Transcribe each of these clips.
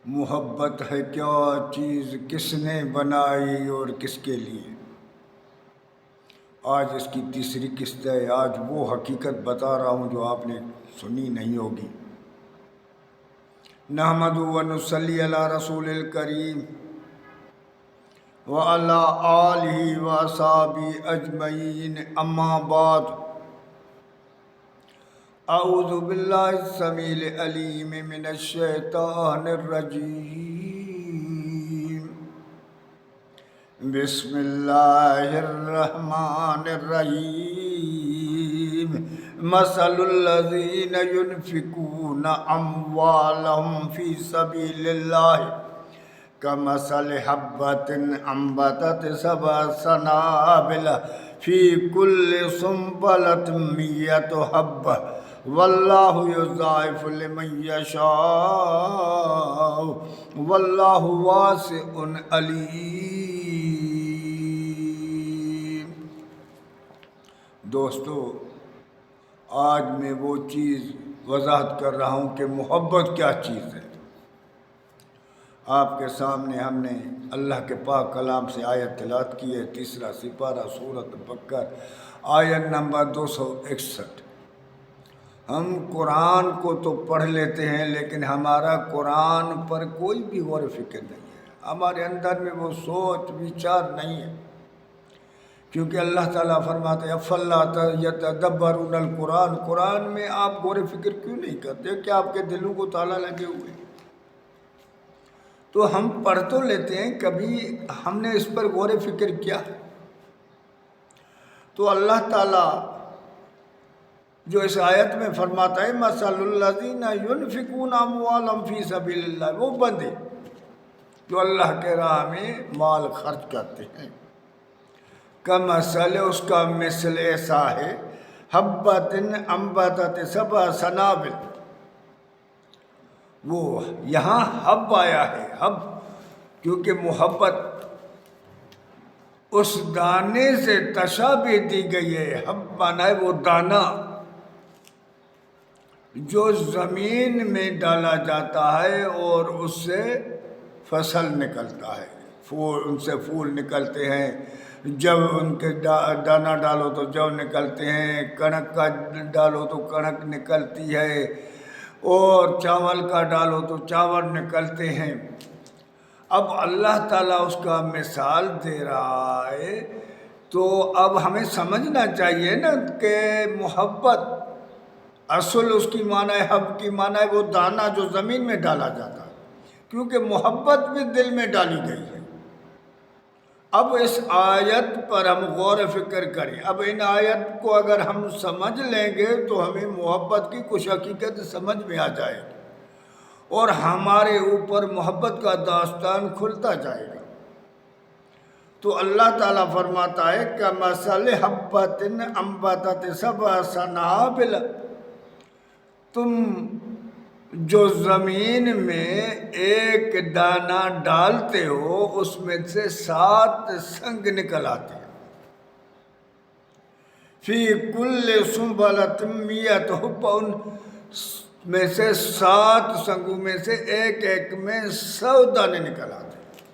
محبت ہے کیا چیز، کس نے بنائی اور کس کے لیے؟ آج اس کی تیسری قسط ہے۔ آج وہ حقیقت بتا رہا ہوں جو آپ نے سنی نہیں ہوگی۔ نحمد و نصلی علی رسول الکریم وعلی آلہ و اصحابہ اجمعین، اما بعد۔ اعوذ باللہ السمیع العلیم من الشیطان الرجیم، بسم اللہ الرحمن الرحیم۔ مثل الذین ينفقون اموالهم فی سبیل اللہ کمثل حبۃ انبتت سبع سنابل فی کل سنبلۃ مئۃ حبۃ واللہ یضاعف لمن یشاء واللہ واسع علیم۔ دوستو، آج میں وہ چیز وضاحت کر رہا ہوں کہ محبت کیا چیز ہے۔ آپ کے سامنے ہم نے اللہ کے پاک کلام سے آیت تلاوت کی ہے، تیسرا سپارہ سورۃ بقرہ، آیت نمبر 261۔ ہم قرآن کو تو پڑھ لیتے ہیں لیکن ہمارا قرآن پر کوئی بھی غور و فکر نہیں ہے، ہمارے اندر میں وہ سوچ وچار نہیں ہے، کیونکہ اللہ تعالیٰ فرماتے ہیں افلا یتدبرون القرآن، قرآن میں آپ غور و فکر کیوں نہیں کرتے؟ کیا آپ کے دلوں کو تالا لگے ہوئے ہیں؟ تو ہم پڑھ تو لیتے ہیں، کبھی ہم نے اس پر غور و فکر کیا؟ تو اللہ تعالیٰ جو اس آیت میں فرماتا ہے مثل الذین ينفقون اموالهم فی سبیل اللہ، وہ بندے جو اللہ کے راہ میں مال خرچ کرتے ہیں، کمثل، اس کا مثل ایسا ہے، حبۃ انبتت سبع سنابل، وہ یہاں حب آیا ہے، حب کیونکہ محبت اس دانے سے تشابہ دی گئی ہے۔ حب مانا ہے وہ دانہ جو زمین میں ڈالا جاتا ہے اور اس سے فصل نکلتا ہے، ان سے پھول نکلتے ہیں، جب ان کے دانہ ڈالو تو جو نکلتے ہیں، کنک کا ڈالو تو کنک نکلتی ہے، اور چاول کا ڈالو تو چاول نکلتے ہیں۔ اب اللہ تعالیٰ اس کا مثال دے رہا ہے، تو اب ہمیں سمجھنا چاہیے نا کہ محبت اصل اس کی معنی ہے، حب کی معنی ہے وہ دانہ جو زمین میں ڈالا جاتا ہے، کیونکہ محبت بھی دل میں ڈالی گئی ہے۔ اب اس آیت پر ہم غور و فکر کریں، اب ان آیت کو اگر ہم سمجھ لیں گے تو ہمیں محبت کی کچھ حقیقت سمجھ میں آ جائے گی اور ہمارے اوپر محبت کا داستان کھلتا جائے گا۔ تو اللہ تعالیٰ فرماتا ہے کمثل حبۃ انبتت سبع سنابل، تم جو زمین میں ایک دانہ ڈالتے ہو اس میں سے 7 سنگ نکل آتے ہیں، فی کل سنبلۃ مئۃ حبۃ، ان میں سے 7 سنگوں میں سے ایک ایک میں 100 دانے نکل آتے ہیں۔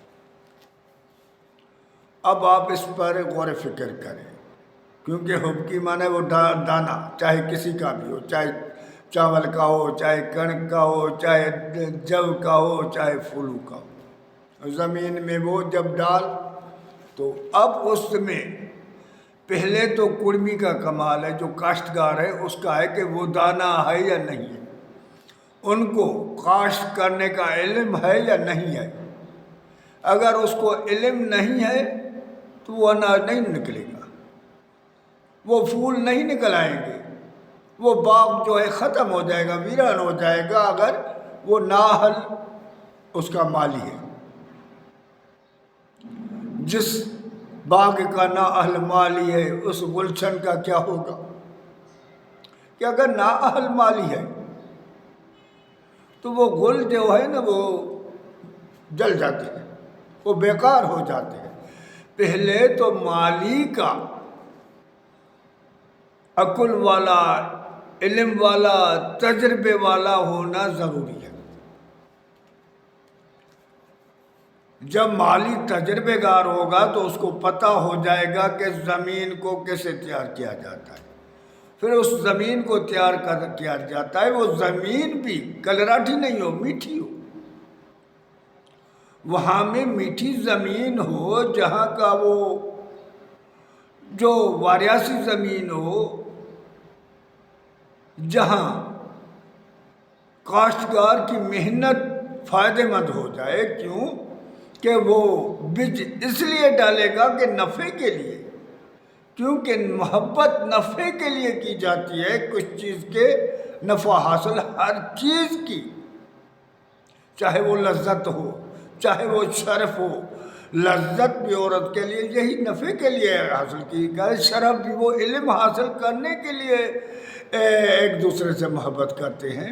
اب آپ اس پر غور و فکر کریں، کیونکہ حب کی معنی وہ دانہ، چاہے کسی کا بھی ہو، چاہے چاول کا ہو، چاہے کنک کا ہو، چاہے جو کا ہو، چاہے پھولوں کا ہو، زمین میں وہ جب ڈال تو اب اس میں پہلے تو کڑمی کا کمال ہے، جو کاشتکار ہے اس کا ہے کہ وہ دانہ ہے یا نہیں ہے، ان کو کاشت کرنے کا علم ہے یا نہیں ہے۔ اگر اس کو علم نہیں ہے تو وہ اناج نہیں نکلے گا، وہ پھول نہیں نکل آئیں گے، وہ باغ جو ہے ختم ہو جائے گا، ویران ہو جائے گا اگر وہ نااہل اس کا مالی ہے۔ جس باغ کا نااہل مالی ہے اس گلشن کا کیا ہوگا؟ کہ اگر نااہل مالی ہے تو وہ گل جو ہے نا وہ جل جاتے ہیں، وہ بیکار ہو جاتے ہیں۔ پہلے تو مالی کا عقل والا، علم والا، تجربے والا ہونا ضروری ہے۔ جب مالی تجربے کار ہوگا تو اس کو پتہ ہو جائے گا کہ زمین کو کیسے تیار کیا جاتا ہے. پھر اس زمین کو تیار کیا جاتا ہے. وہ زمین بھی کلراٹھی نہیں ہو، میٹھی ہو. وہاں میں میٹھی زمین ہو، جہاں کا وہ جو واریاسی زمین ہو، جہاں کاشتکار کی محنت فائدے مند ہو جائے. کیوں کہ وہ بیج اس لیے ڈالے گا کہ نفع کے لیے، کیونکہ محبت نفع کے لیے کی جاتی ہے. کچھ چیز کے نفع حاصل ہر چیز کی، چاہے وہ لذت ہو، چاہے وہ شرف ہو. لذت بھی عورت کے لیے یہی نفع کے لیے حاصل کی گئی. شرف بھی وہ علم حاصل کرنے کے لیے ایک دوسرے سے محبت کرتے ہیں.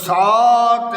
7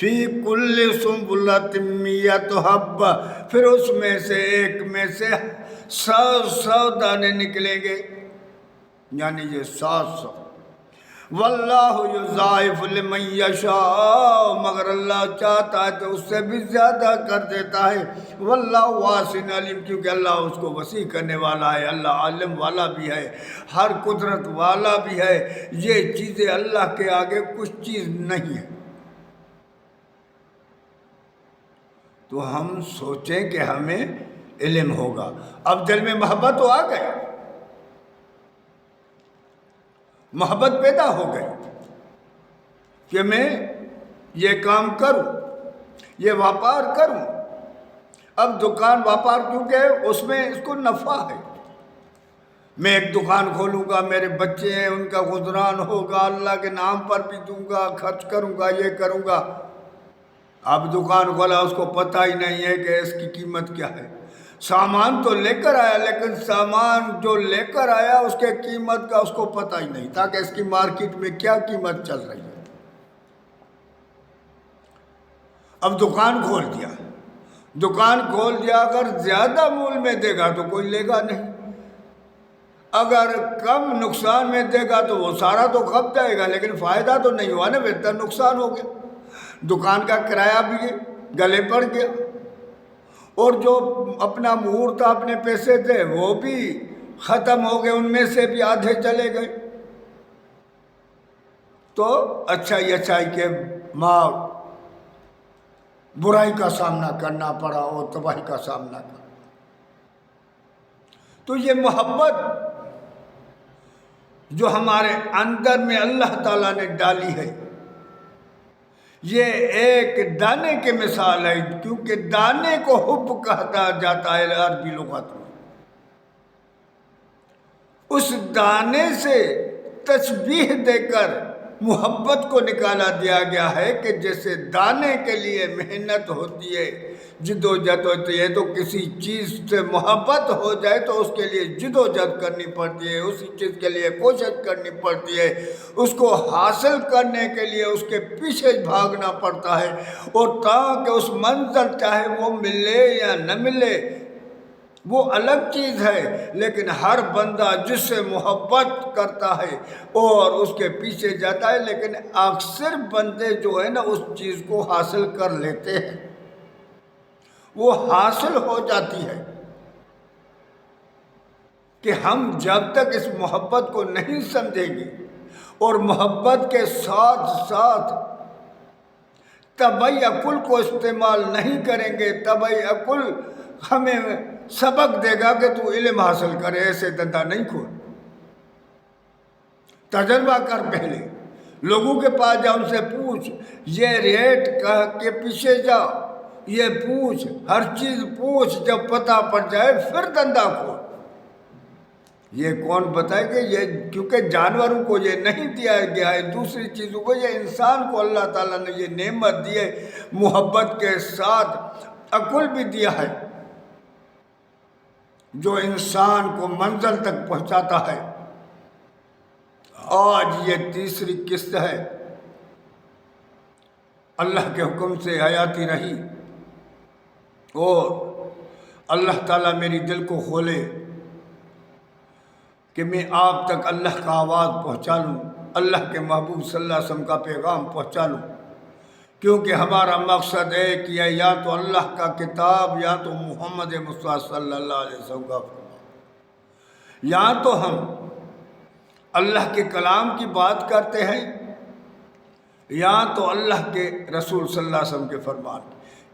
فی کل سنبلۃ مئۃ حبہ، پھر اس میں سے ایک میں سے 100 دانے نکلیں گے، یعنی یہ 700۔ واللہ یضاعف لمن یشاء، مگر اللہ چاہتا ہے تو اس سے بھی زیادہ کر دیتا ہے۔ واللہ واسع علیم، کیونکہ اللہ اس کو وسیع کرنے والا ہے، اللہ عالم والا بھی ہے، ہر قدرت والا بھی ہے۔ یہ چیزیں اللہ کے آگے کچھ چیز نہیں ہے۔ تو ہم سوچیں کہ ہمیں علم ہوگا، اب دل میں محبت تو آ گئی، محبت پیدا ہو گئی کہ میں یہ کام کروں، یہ واپار کروں۔ اب دکان واپار کیونکہ اس میں اس کو نفع ہے، میں ایک دکان کھولوں گا، میرے بچے ہیں، ان کا گزران ہوگا، اللہ کے نام پر بھی دوں گا، خرچ کروں گا، یہ کروں گا۔ اب دکان کھولا، اس کو پتہ ہی نہیں ہے کہ اس کی قیمت کیا ہے۔ سامان تو لے کر آیا، لیکن سامان جو لے کر آیا اس کے قیمت کا اس کو پتہ ہی نہیں تھا کہ اس کی مارکیٹ میں کیا قیمت چل رہی ہے۔ اب دکان کھول دیا، دکان کھول دیا، اگر زیادہ مول میں دے گا تو کوئی لے گا نہیں، اگر کم نقصان میں دے گا تو وہ سارا تو کھپ جائے گا، لیکن فائدہ تو نہیں ہوا نا، بہتر نقصان ہو گیا۔ دکان کا کرایہ بھی گلے پڑ گیا، اور جو اپنا مہور تھا، اپنے پیسے تھے، وہ بھی ختم ہو گئے، ان میں سے بھی آدھے چلے گئے۔ تو اچھائی کے ماں برائی کا سامنا کرنا پڑا اور تباہی کا سامنا کرنا۔ تو یہ محبت جو ہمارے اندر میں اللہ تعالیٰ نے ڈالی ہے، یہ ایک دانے کی مثال ہے، کیونکہ دانے کو حب کہا جاتا ہے عربی لغت میں۔ اس دانے سے تشبیہ دے کر محبت کو نکالا دیا گیا ہے کہ جیسے دانے کے لیے محنت ہوتی ہے، جد و جہد ہوتی ہے، تو کسی چیز سے محبت ہو جائے تو اس کے لیے جد و جہد کرنی پڑتی ہے، اسی چیز کے لیے کوشش کرنی پڑتی ہے، اس کو حاصل کرنے کے لیے اس کے پیچھے بھاگنا پڑتا ہے، اور تاکہ اس منزل چاہے وہ ملے یا نہ ملے وہ الگ چیز ہے، لیکن ہر بندہ جس سے محبت کرتا ہے اور اس کے پیچھے جاتا ہے، لیکن اکثر بندے جو ہے نا اس چیز کو حاصل کر لیتے ہیں، وہ حاصل ہو جاتی ہے۔ کہ ہم جب تک اس محبت کو نہیں سمجھیں گے اور محبت کے ساتھ ساتھ طبعی عقل کو استعمال نہیں کریں گے، طبعی عقل ہمیں سبق دے گا کہ تو علم حاصل کرے، ایسے دھندا نہیں کھول، تجربہ کر، پہلے لوگوں کے پاس جا، ان سے پوچھ، یہ ریٹ کے پیچھے جا، یہ پوچھ، ہر چیز پوچھ، جب پتہ پڑ جائے پھر دھندا کھول۔ یہ کون بتائے کہ یہ، کیونکہ جانوروں کو یہ نہیں دیا گیا ہے، دوسری چیزوں کو، یہ انسان کو اللہ تعالیٰ نے یہ نعمت دی ہے، محبت کے ساتھ عقل بھی دیا ہے جو انسان کو منزل تک پہنچاتا ہے۔ آج یہ تیسری قسط ہے، اللہ کے حکم سے حیاتی رہی، اور اللہ تعالیٰ میری دل کو کھولے کہ میں آپ تک اللہ کا آواز پہنچا لوں، اللہ کے محبوب صلی اللہ علیہ وسلم کا پیغام پہنچا لوں، کیونکہ ہمارا مقصد ایک ہی ہے، یا تو اللہ کا کتاب، یا تو محمد مصطفیٰ صلی اللہ علیہ وسلم کا فرمان۔ یا تو ہم اللہ کے کلام کی بات کرتے ہیں، یا تو اللہ کے رسول صلی اللہ علیہ وسلم کے فرمان،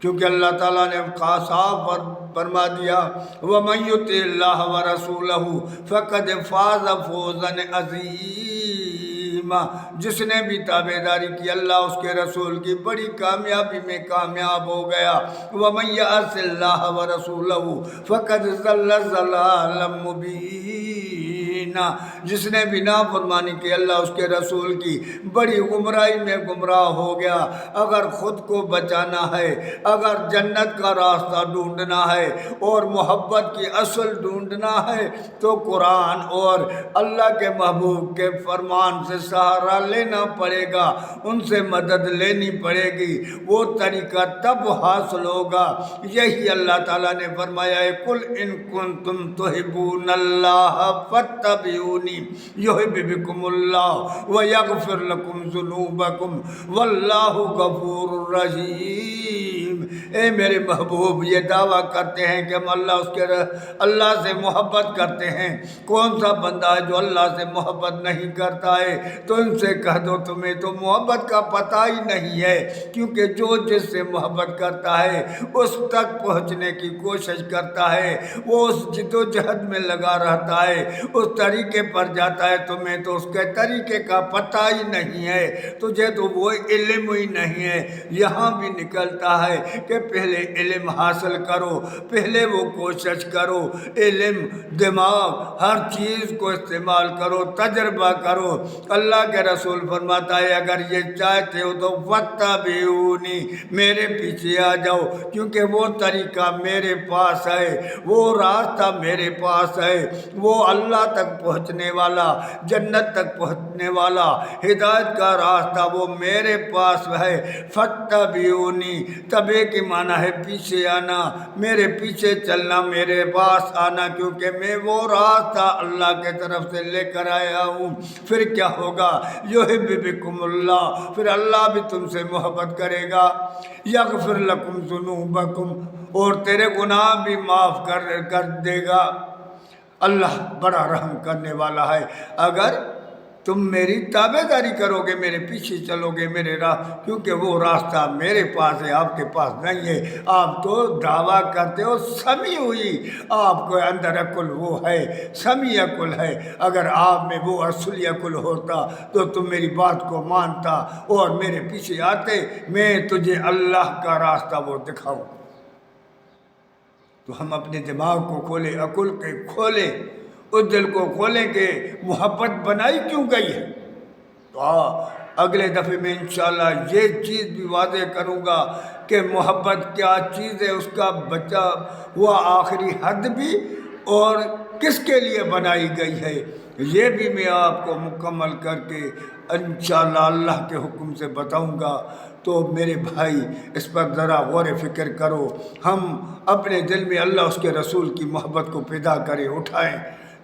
کیونکہ اللہ تعالیٰ نے صاف فرما دیا، وَمَن يُطِعِ اللَّهَ وَرَسُولَهُ فَقَدْ فَازَ فَوْزًا عَظِيمًا، جس نے بھی تابعداری کی اللہ اس کے رسول کی، بڑی کامیابی میں کامیاب ہو گیا۔ وَمَن يَعْصِ اللَّهَ وَرَسُولَهُ فَقَدْ ضَلَّ ضَلَالًا مُبِينًا، نہ جس نے بھی نافرمانی کی اللہ اس کے رسول کی بڑی گمراہی میں گمراہ ہو گیا۔ اگر خود کو بچانا ہے، اگر جنت کا راستہ ڈھونڈنا ہے اور محبت کی اصل ڈھونڈنا ہے تو قرآن اور اللہ کے محبوب کے فرمان سے سہارا لینا پڑے گا، ان سے مدد لینی پڑے گی، وہ طریقہ تب حاصل ہوگا۔ یہی اللہ تعالیٰ نے فرمایا ہے قل ان کنتم تحبون اللہ فاتبعونی یحببکم اللہ ویغفر لکم ذنوبکم واللہ غفور رحیم۔ اے میرے محبوب، یہ دعویٰ کرتے ہیں کہ ہم اللہ سے محبت کرتے ہیں۔ کون سا بندہ ہے جو اللہ سے محبت نہیں کرتا ہے؟ تو ان سے کہہ دو تمہیں تو محبت کا پتہ ہی نہیں ہے، کیونکہ جو جس سے محبت کرتا ہے اس تک پہنچنے کی کوشش کرتا ہے، وہ اس جد و جہد میں لگا رہتا ہے، اس طریقے پر جاتا ہے، تمہیں تو اس کے طریقے کا پتہ ہی نہیں ہے، تجھے تو وہ علم ہی نہیں ہے۔ یہاں بھی نکلتا ہے کہ پہلے علم حاصل کرو، پہلے وہ کوشش کرو، علم، دماغ، ہر چیز کو استعمال کرو، تجربہ کرو۔ اللہ کے رسول فرماتا ہے اگر یہ چاہتے ہو تو فاتبعونی، میرے پیچھے آ جاؤ، کیونکہ وہ طریقہ میرے پاس ہے، وہ راستہ میرے پاس ہے، وہ اللہ تک پہنچنے والا، جنت تک پہنچنے والا، ہدایت کا راستہ وہ میرے پاس ہے۔ فاتبعونی، تبع کی معنی ہے پیچھے آنا، میرے پیچھے چلنا، میرے پاس آنا، کیونکہ میں وہ راستہ اللہ کے طرف سے لے کر آیا ہوں۔ پھر کیا ہوگا؟ یحببکم اللہ، پھر اللہ بھی تم سے محبت کرے گا، یغفر لکم ذنوبکم، اور تیرے گناہ بھی معاف کر دے گا۔ اللہ بڑا رحم کرنے والا ہے۔ اگر تم میری تابع داری کرو گے، میرے پیچھے چلو گے، میرے راہ، کیونکہ وہ راستہ میرے پاس ہے، آپ کے پاس نہیں ہے۔ آپ تو دعویٰ کرتے ہو سمیع ہوئی، آپ کو اندر عقل وہ ہے، سمیع عقل ہے، اگر آپ میں وہ اصلی عقل ہوتا تو تم میری بات کو مانتا اور میرے پیچھے آتے، میں تجھے اللہ کا راستہ وہ دکھاؤں۔ تو ہم اپنے دماغ کو کھولیں، عقل کے کھولیں، اس دل کو کھولیں کہ محبت بنائی کیوں گئی ہے۔ تو اگلے دفعے میں انشاءاللہ یہ چیز بھی واضح کروں گا کہ محبت کیا چیز ہے، اس کا بچا ہوا آخری حد بھی، اور کس کے لیے بنائی گئی ہے، یہ بھی میں آپ کو مکمل کر کے انشاءاللہ اللہ کے حکم سے بتاؤں گا۔ تو میرے بھائی اس پر ذرا غور فکر کرو، ہم اپنے دل میں اللہ اس کے رسول کی محبت کو پیدا کریں، اٹھائیں۔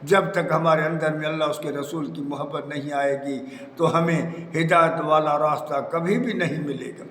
جب تک ہمارے اندر میں اللہ اس کے رسول کی محبت نہیں آئے گی تو ہمیں ہدایت والا راستہ کبھی بھی نہیں ملے گا۔